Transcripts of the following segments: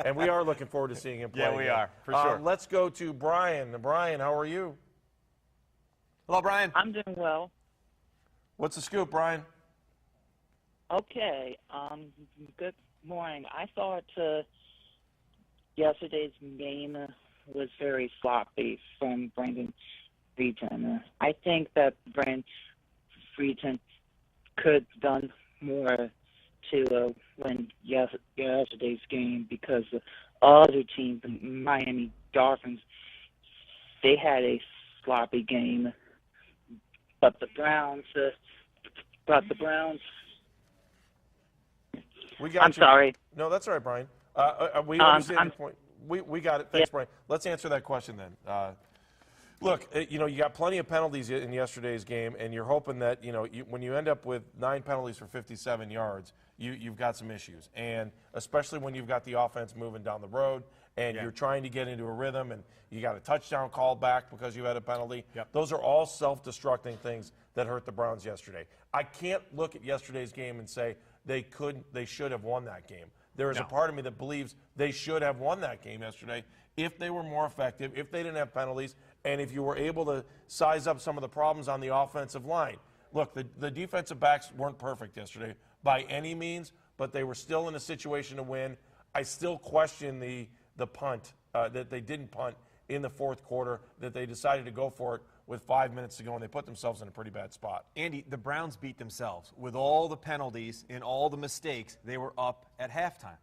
And we are looking forward to seeing him play. Yeah, we are, for sure. Let's go to Brian. Brian, how are you? Hello, Brian. I'm doing well. What's the scoop, Brian? Okay. Good morning. I thought yesterday's game was very sloppy from Brandon Friedman. I think that Brandon Friedman could have done more to win yesterday's game because the other team, the Miami Dolphins, they had a sloppy game. But the Browns, We got I'm you. sorry. No, that's all right, Brian. We understand the point. We got it. Thanks, Brian. Let's answer that question then. Look, you got plenty of penalties in yesterday's game, and you're hoping that, when you end up with 9 penalties for 57 yards, you've got some issues. And especially when you've got the offense moving down the road and you're trying to get into a rhythm and you got a touchdown call back because you had a penalty. Yep. Those are all self-destructing things that hurt the Browns yesterday. I can't look at yesterday's game and say they should have won that game. There is a part of me that believes they should have won that game yesterday if they were more effective, if they didn't have penalties, and if you were able to size up some of the problems on the offensive line. Look, the defensive backs weren't perfect yesterday by any means, but they were still in a situation to win. I still question the punt, that they didn't punt in the fourth quarter, that they decided to go for it with 5 minutes to go, and they put themselves in a pretty bad spot. Andy, the Browns beat themselves. With all the penalties and all the mistakes, they were up at halftime.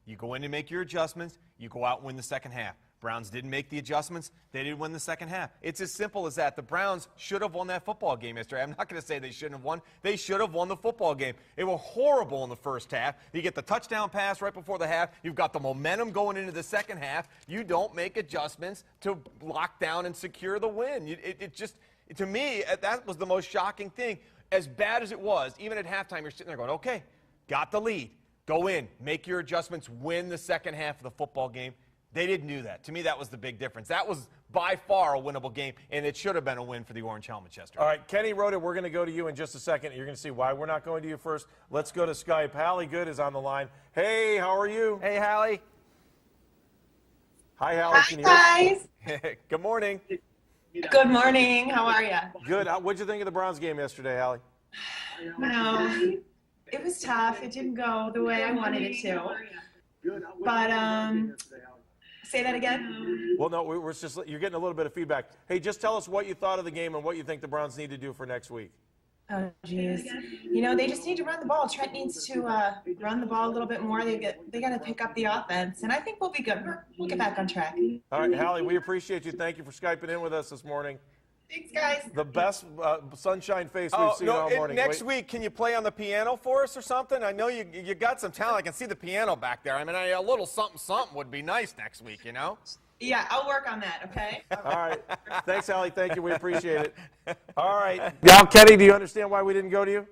You go in and make your adjustments, you go out and win the second half. Browns didn't make the adjustments. They didn't win the second half. It's as simple as that. The Browns should have won that football game yesterday. I'm not going to say they shouldn't have won. They should have won the football game. They were horrible in the first half. You get the touchdown pass right before the half. You've got the momentum going into the second half. You don't make adjustments to lock down and secure the win. It just, to me, that was the most shocking thing. As bad as it was, even at halftime, you're sitting there going, okay, got the lead. Go in, make your adjustments, win the second half of the football game. They didn't do that. To me, that was the big difference. That was by far a winnable game, and it should have been a win for the Orange Helmets yesterday. All right, Kenny wrote it. We're going to go to you in just a second. You're going to see why we're not going to you first. Let's go to Skype. Hallie Good is on the line. Hey, how are you? Hey, Hallie. Hi, Hallie. Can you Guys. Good morning. Good morning. How are you? Good. What'd you think of the Browns game yesterday, Hallie? Well, it was tough. It didn't go the way I wanted it to. But say that again. Well, no, we're just you're getting a little bit of feedback. Hey, just tell us what you thought of the game and what you think the Browns need to do for next week. Oh, geez. They just need to run the ball. Trent needs to run the ball a little bit more. They got to pick up the offense, and I think we'll be good. We'll get back on track. All right, Hallie, we appreciate you. Thank you for Skyping in with us this morning. Thanks, guys. The best sunshine face we've seen all morning. Next week, can you play on the piano for us or something? I know you got some talent. I can see the piano back there. I mean, a little something would be nice next week, Yeah, I'll work on that, okay? All right. Thanks, Hallie. Thank you. We appreciate it. All right. Now, Kenny, do you understand why we didn't go to you?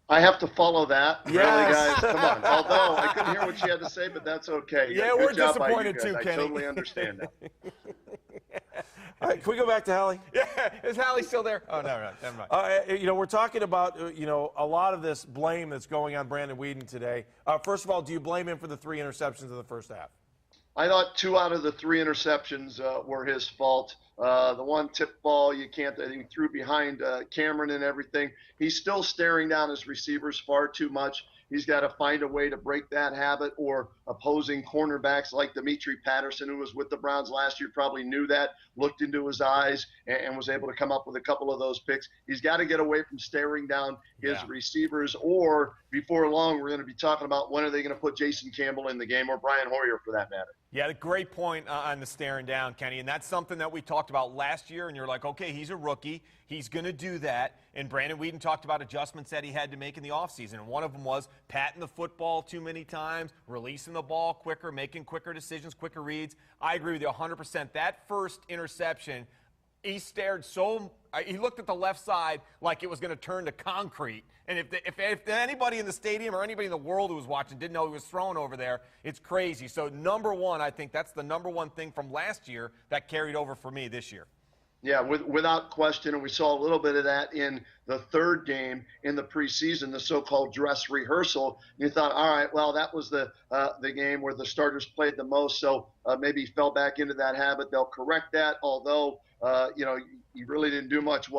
I have to follow that. Yes. Really, guys? Come on. Although I couldn't hear what she had to say, but that's okay. Yeah, Good we're job by you disappointed guys. too, Kenny. I totally understand that. All right, can we go back to Hallie? Yeah, is Hallie still there? Oh, no, never mind. We're talking about, a lot of this blame that's going on Brandon Weeden today. First of all, do you blame him for the 3 interceptions in the first half? I thought 2 out of the 3 interceptions were his fault. The one tip ball, he threw behind Cameron and everything. He's still staring down his receivers far too much. He's got to find a way to break that habit, or opposing cornerbacks like Demetri Patterson, who was with the Browns last year, probably knew that, looked into his eyes, and was able to come up with a couple of those picks. He's got to get away from staring down his receivers, or before long, we're going to be talking about when are they going to put Jason Campbell in the game, or Brian Hoyer for that matter. Yeah, great point on the staring down, Kenny. And that's something that we talked about last year. And you're like, okay, he's a rookie. He's going to do that. And Brandon Weeden talked about adjustments that he had to make in the offseason. And one of them was patting the football too many times, releasing the ball quicker, making quicker decisions, quicker reads. I agree with you 100%. That first interception, he he looked at the left side like it was going to turn to concrete. And if anybody in the stadium or anybody in the world who was watching didn't know he was thrown over there, it's crazy. So number one, I think that's the number one thing from last year that carried over for me this year. Yeah, without question, and we saw a little bit of that in the third game in the preseason, the so-called dress rehearsal. You thought, all right, well, that was the game where the starters played the most, so maybe fell back into that habit. They'll correct that, although he really didn't do much.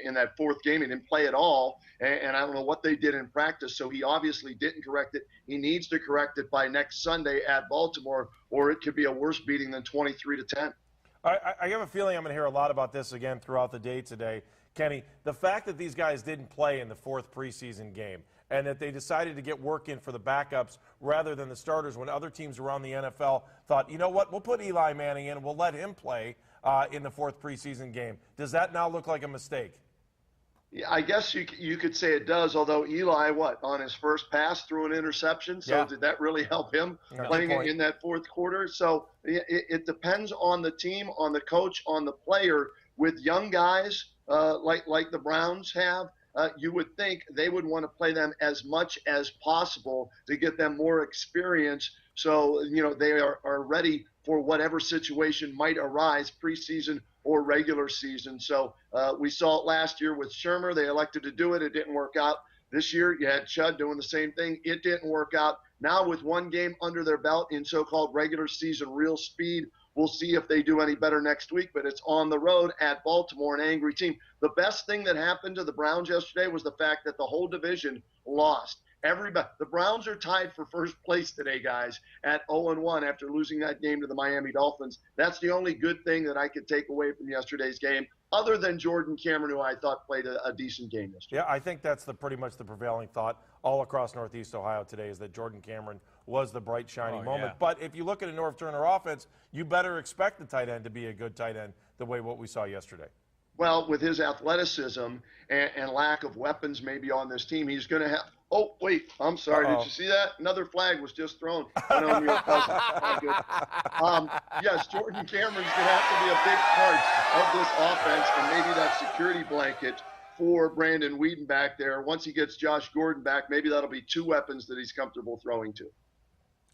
In that fourth game, he didn't play at all, and I don't know what they did in practice. So he obviously didn't correct it. He needs to correct it by next Sunday at Baltimore, or it could be a worse beating than 23-10. I have a feeling I'm going to hear a lot about this again throughout the day today. Kenny, the fact that these guys didn't play in the fourth preseason game and that they decided to get work in for the backups rather than the starters when other teams around the NFL thought, you know what, we'll put Eli Manning in, we'll let him play in the fourth preseason game. Does that now look like a mistake? Yeah, I guess you could say it does, although Eli, on his first pass threw an interception, so did that really help him playing in that fourth quarter? So it depends on the team, on the coach, on the player. With young guys like the Browns have, you would think they would want to play them as much as possible to get them more experience so they are ready for whatever situation might arise preseason or regular season. So we saw it last year with Shermer. They elected to do it. It didn't work out. This year you had Chud doing the same thing. It didn't work out. Now with one game under their belt in so-called regular season real speed, we'll see if they do any better next week, but it's on the road at Baltimore, an angry team. The best thing that happened to the Browns yesterday was the fact that the whole division lost. The Browns are tied for first place today, guys, at 0-1 after losing that game to the Miami Dolphins. That's the only good thing that I could take away from yesterday's game, other than Jordan Cameron, who I thought played a decent game yesterday. Yeah, I think that's pretty much the prevailing thought all across Northeast Ohio today is that Jordan Cameron was the bright, shiny moment. Yeah. But if you look at a North Turner offense, you better expect the tight end to be a good tight end the way what we saw yesterday. Well, with his athleticism and lack of weapons maybe on this team, he's going to have – oh, wait, I'm sorry. Did you see that? Another flag was just thrown. I know your cousin. Yes, Jordan Cameron's going to have to be a big part of this offense and maybe that security blanket for Brandon Whedon back there. Once he gets Josh Gordon back, maybe that'll be two weapons that he's comfortable throwing to.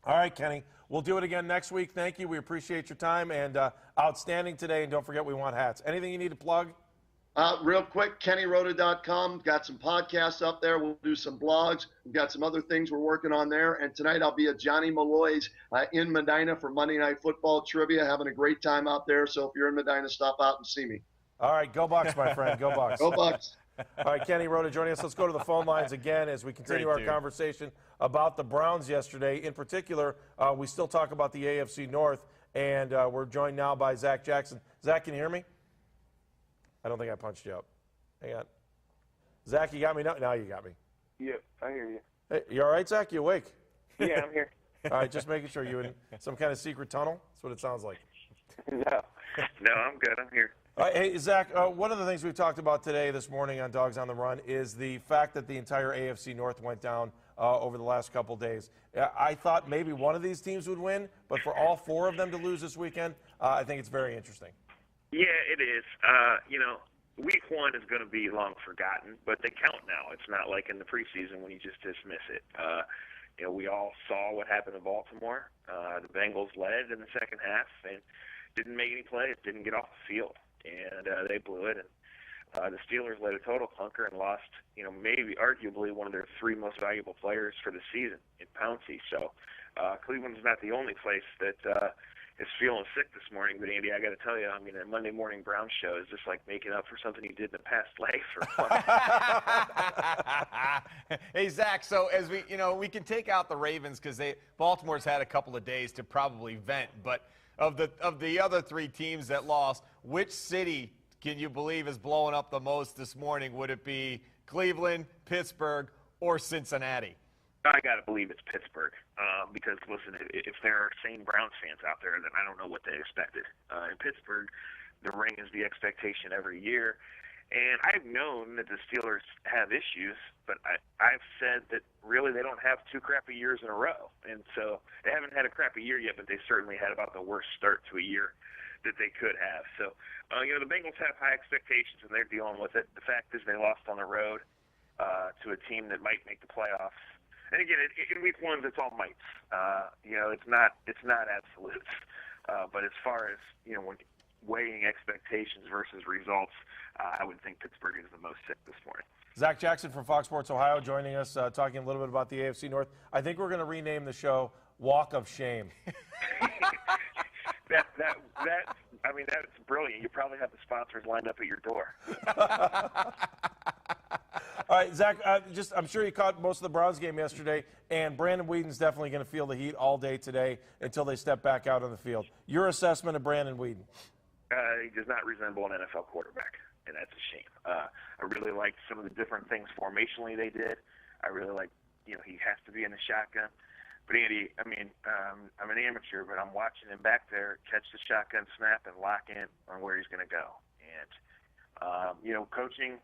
All right, Kenny. We'll do it again next week. Thank you. We appreciate your time and outstanding today. And don't forget, we want hats. Anything you need to plug? Real quick, KennyRota.com. Got some podcasts up there. We'll do some blogs. We've got some other things we're working on there. And tonight I'll be at Johnny Malloy's in Medina for Monday Night Football Trivia. Having a great time out there. So if you're in Medina, stop out and see me. All right. Go Bucs, my friend. Go Bucs. Go Bucs. All right, Kenny Rota joining us. Let's go to the phone lines again as we continue our conversation about the Browns yesterday. In particular, we still talk about the AFC North, and we're joined now by Zach Jackson. Zach, can you hear me? I don't think I punched you up. Hang on. Zach, you got me? Now you got me. Yep, I hear you. Hey, you all right, Zach? You awake? Yeah, I'm here. All right, just making sure you in some kind of secret tunnel. That's what it sounds like. No, I'm good. I'm here. Hey, Zach, one of the things we've talked about today, this morning on Dogs on the Run, is the fact that the entire AFC North went down over the last couple days. I thought maybe one of these teams would win, but for all four of them to lose this weekend, I think it's very interesting. Yeah, it is. Week one is going to be long forgotten, but they count now. It's not like in the preseason when you just dismiss it. We all saw what happened in Baltimore. The Bengals led in the second half and didn't make any plays, didn't get off the field. And they blew it. And the Steelers led a total clunker and lost, maybe arguably one of their three most valuable players for the season in Pouncey. So Cleveland's not the only place that is feeling sick this morning. But, Andy, I got to tell you, a Monday Morning Brown show is just like making up for something you did in the past life. Hey, Zach, so as we can take out the Ravens because Baltimore's had a couple of days to probably vent, but of the other three teams that lost, which city can you believe is blowing up the most this morning? Would it be Cleveland, Pittsburgh, or Cincinnati? I got to believe it's Pittsburgh because, listen, if there are sane Browns fans out there, then I don't know what they expected. In Pittsburgh, the ring is the expectation every year. And I've known that the Steelers have issues, but I've said that really they don't have two crappy years in a row. And so they haven't had a crappy year yet, but they certainly had about the worst start to a year that they could have. So, the Bengals have high expectations, and they're dealing with it. The fact is they lost on the road to a team that might make the playoffs. And again, in week one, it's all mights. It's not absolutes. But as far as, when weighing expectations versus results, I would think Pittsburgh is the most sick this morning. Zach Jackson from Fox Sports Ohio joining us, talking a little bit about the AFC North. I think we're going to rename the show Walk of Shame. That's brilliant. You probably have the sponsors lined up at your door. All right, Zach, I'm sure you caught most of the Browns game yesterday, and Brandon Whedon's definitely going to feel the heat all day today until they step back out on the field. Your assessment of Brandon Whedon? He does not resemble an NFL quarterback, and that's a shame. I really liked some of the different things formationally they did. I really like, he has to be in the shotgun. But Andy, I'm an amateur, but I'm watching him back there catch the shotgun snap and lock in on where he's going to go. And, coaching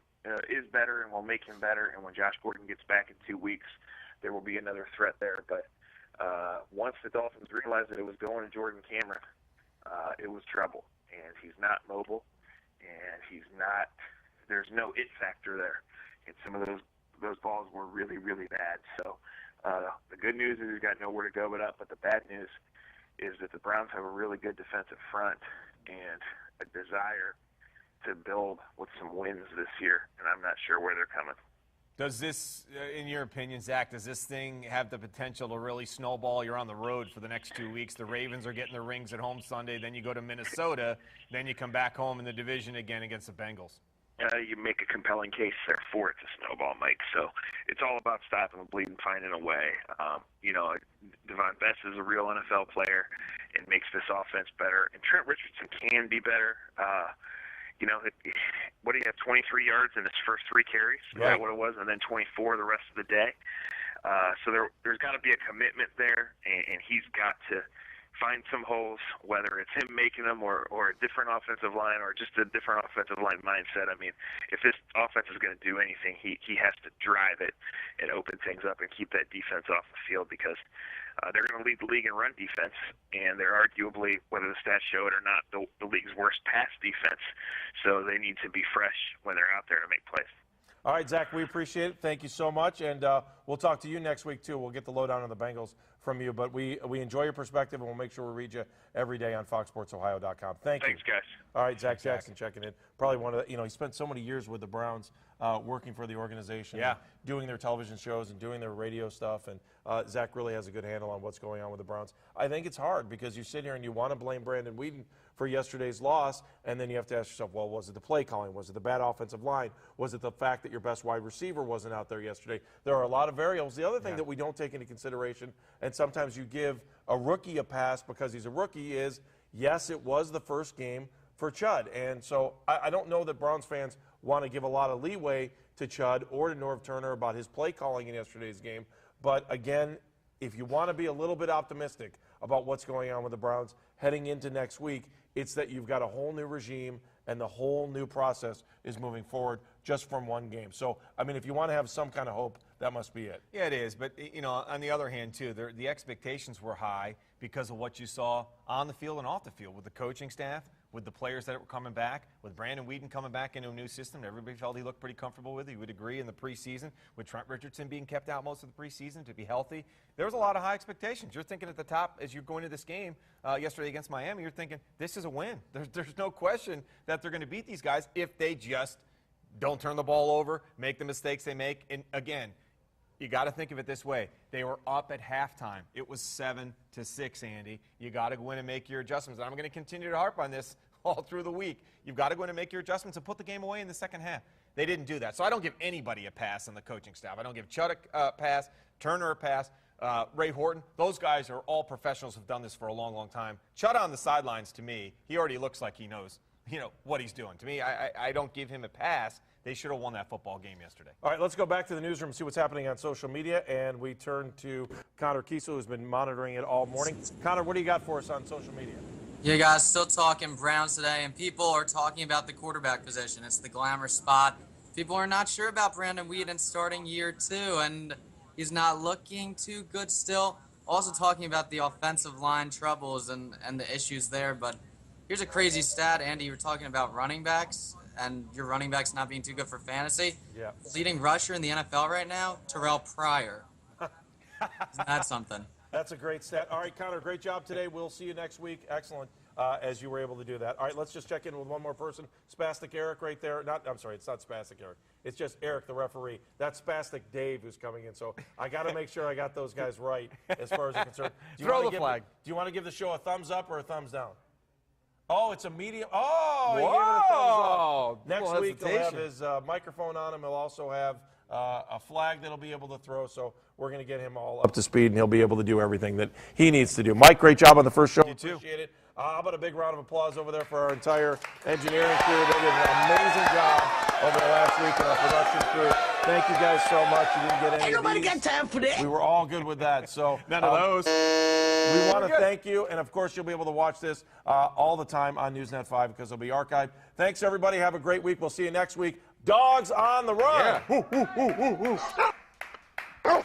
is better and will make him better. And when Josh Gordon gets back in 2 weeks, there will be another threat there. But once the Dolphins realized that it was going to Jordan Cameron, it was trouble. And he's not mobile, and there's no it factor there. And some of those balls were really, really bad. So the good news is he's got nowhere to go but up. But the bad news is that the Browns have a really good defensive front and a desire to build with some wins this year, and I'm not sure where they're coming. Does this, in your opinion, Zach, does this thing have the potential to really snowball? You're on the road for the next 2 weeks. The Ravens are getting their rings at home Sunday. Then you go to Minnesota. Then you come back home in the division again against the Bengals. You make a compelling case there for it to snowball, Mike. So it's all about stopping the bleed and finding a way. Devon Best is a real NFL player and makes this offense better. And Trent Richardson can be better. What do you have, 23 yards in his first 3 carries? Is that what it was? And then 24 the rest of the day. So there's got to be a commitment there, and he's got to find some holes, whether it's him making them or a different offensive line or just a different offensive line mindset. I mean, if this offense is going to do anything, he has to drive it and open things up and keep that defense off the field because they're going to lead the league in run defense, and they're arguably, whether the stats show it or not, the league's worst pass defense. So they need to be fresh when they're out there to make plays. All right, Zach, we appreciate it. Thank you so much, and we'll talk to you next week, too. We'll get the lowdown on the Bengals from you, but we enjoy your perspective, and we'll make sure we read you every day on FoxSportsOhio.com. Thanks, guys. All right, Zach Jackson checking in. Probably one of the, he spent so many years with the Browns working for the organization, doing their television shows and doing their radio stuff, and Zach really has a good handle on what's going on with the Browns. I think it's hard because you sit here and you want to blame Brandon Whedon for yesterday's loss, and then you have to ask yourself, well, was it the play calling? Was it the bad offensive line? Was it the fact that your best wide receiver wasn't out there yesterday? There are a lot of variables. The other thing that we don't take into consideration, and sometimes you give a rookie a pass because he's a rookie, is, yes, it was the first game for Chud. And so I don't know that Browns fans want to give a lot of leeway to Chud or to Norv Turner about his play calling in yesterday's game. But again, if you want to be a little bit optimistic about what's going on with the Browns heading into next week, it's that you've got a whole new regime and the whole new process is moving forward just from one game. So, I mean, if you want to have some kind of hope, that must be it. Yeah, it is. But, on the other hand, too, the expectations were high because of what you saw on the field and off the field with the coaching staff, with the players that were coming back, with Brandon Whedon coming back into a new system that everybody felt he looked pretty comfortable with. He would agree in the preseason, with Trent Richardson being kept out most of the preseason to be healthy. There was a lot of high expectations. You're thinking at the top as you're going to this game yesterday against Miami, you're thinking this is a win. There's no question that they're going to beat these guys if they just don't turn the ball over, make the mistakes they make. And again, you got to think of it this way. They were up at halftime. It was 7-6, Andy. You got to go in and make your adjustments. And I'm going to continue to harp on this all through the week. You've got to go in and make your adjustments and put the game away in the second half. They didn't do that. So I don't give anybody a pass on the coaching staff. I don't give Chud a pass, Turner a pass, Ray Horton. Those guys are all professionals who've done this for a long, long time. Chud on the sidelines, to me, he already looks like he knows what he's doing. To me, I don't give him a pass. They should have won that football game yesterday. All right, let's go back to the newsroom and see what's happening on social media. And we turn to Connor Kiesel, who's been monitoring it all morning. Connor, what do you got for us on social media? Yeah, guys, still talking Browns today, and people are talking about the quarterback position. It's the glamour spot. People are not sure about Brandon Whedon starting year 2, and he's not looking too good still. Also talking about the offensive line troubles and the issues there. But here's a crazy stat, Andy. You were talking about running backs and your running backs not being too good for fantasy. Yeah. Leading rusher in the NFL right now, Terrell Pryor. Isn't that something? That's a great stat. All right, Connor, great job today. We'll see you next week. Excellent, as you were able to do that. All right, let's just check in with one more person. Spastic Eric right there. I'm sorry, it's not Spastic Eric. It's just Eric, the referee. That's Spastic Dave who's coming in. So I got to make sure I got those guys right as far as I'm concerned. Throw the flag. Do you want to give the show a thumbs up or a thumbs down? Oh, it's a medium. Oh, he Whoa! gave it a thumbs up. Next week, he'll have his microphone on him. He'll also have a flag that he'll be able to throw. So we're going to get him all up to speed, and he'll be able to do everything that he needs to do. Mike, great job on the first show. You too. Appreciate it. How about a big round of applause over there for our entire engineering crew? They did an amazing job over the last week, and our production crew. Thank you guys so much. You didn't get any Ain't of nobody these. got time for that. We were all good with that. So None of those. we want to thank you, and of course, you'll be able to watch this all the time on Newsnet 5 because it'll be archived. Thanks, everybody. Have a great week. We'll see you next week. Dogs on the run. Yeah.